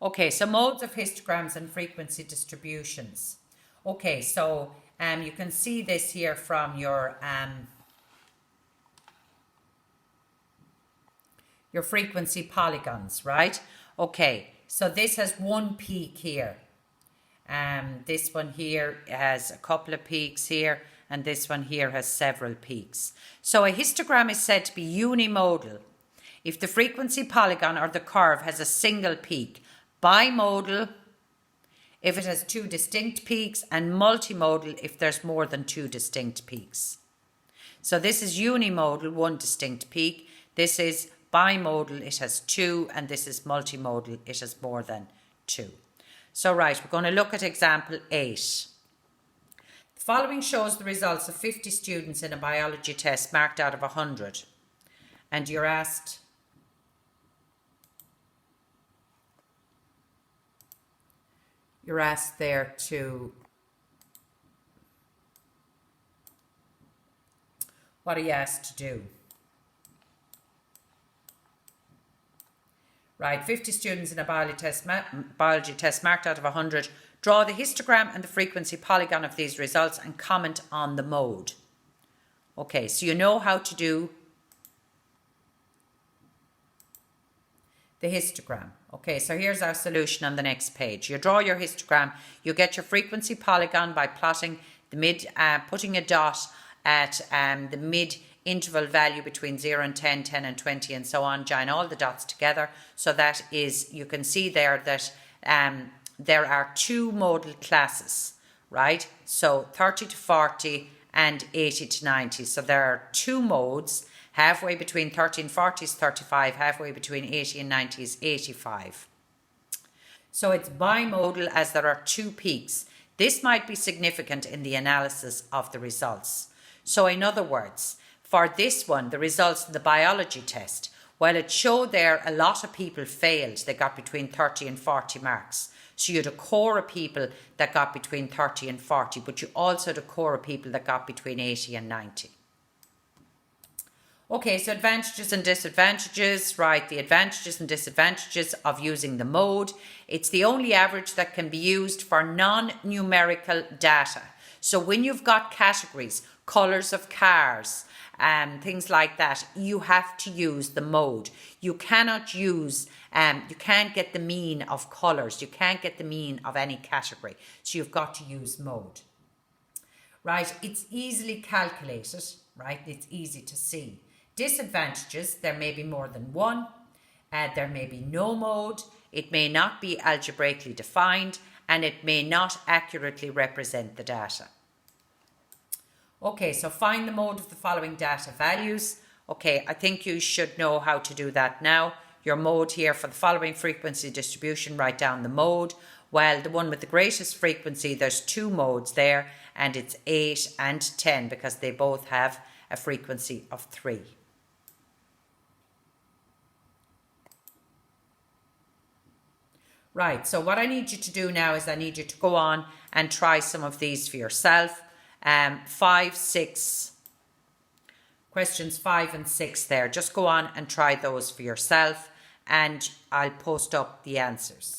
Okay, so modes of histograms and frequency distributions. Okay, so you can see this here from your frequency polygons, right? Okay, so this has one peak here. This one here has a couple of peaks here, and this one here has several peaks. So a histogram is said to be unimodal if the frequency polygon or the curve has a single peak, bimodal if it has two distinct peaks, and multimodal if there's more than two distinct peaks. So this is unimodal, one distinct peak. This is bimodal, it has two, and this is multimodal, it has more than two. So right, we're going to look at example 8. The following shows the results of 50 students in a biology test marked out of 100. And you're asked there to, what are you asked to do? Right, 50 students in a biology test marked out of 100. Draw the histogram and the frequency polygon of these results and comment on the mode. Okay, so you know how to do the histogram. Okay, so here's our solution on the next page. You draw your histogram. You get your frequency polygon by plotting the mid, putting a dot at the mid interval value between 0 and 10, 10 and 20 and so on. Join all the dots together. So that is, you can see there that there are two modal classes, right? So 30 to 40 and 80 to 90. So there are two modes. Halfway between 30 and 40 is 35. Halfway between 80 and 90 is 85. So it's bimodal as there are two peaks. This might be significant in the analysis of the results. So in other words, for this one, the results of the biology test, while it showed there a lot of people failed, they got between 30 and 40 marks. So you had a core of people that got between 30 and 40, but you also had a core of people that got between 80 and 90. Okay, so advantages and disadvantages, right? The advantages and disadvantages of using the mode. It's the only average that can be used for non-numerical data. So when you've got categories, colours of cars, things like that, you have to use the mode. You cannot use, you can't get the mean of colours. You can't get the mean of any category. So you've got to use mode. Right, it's easily calculated, right? It's easy to see. Disadvantages, there may be more than one. There may be no mode. It may not be algebraically defined, and it may not accurately represent the data. Okay, so find the mode of the following data values. Okay, I think you should know how to do that now. Your mode here for the following frequency distribution, write down the mode. Well, the one with the greatest frequency, there's two modes there, and it's 8 and 10 because they both have a frequency of 3. Right, so what I need you to do now is I need you to go on and try some of these for yourself. 5, 6, questions 5 and 6 there. Just go on and try those for yourself, and I'll post up the answers.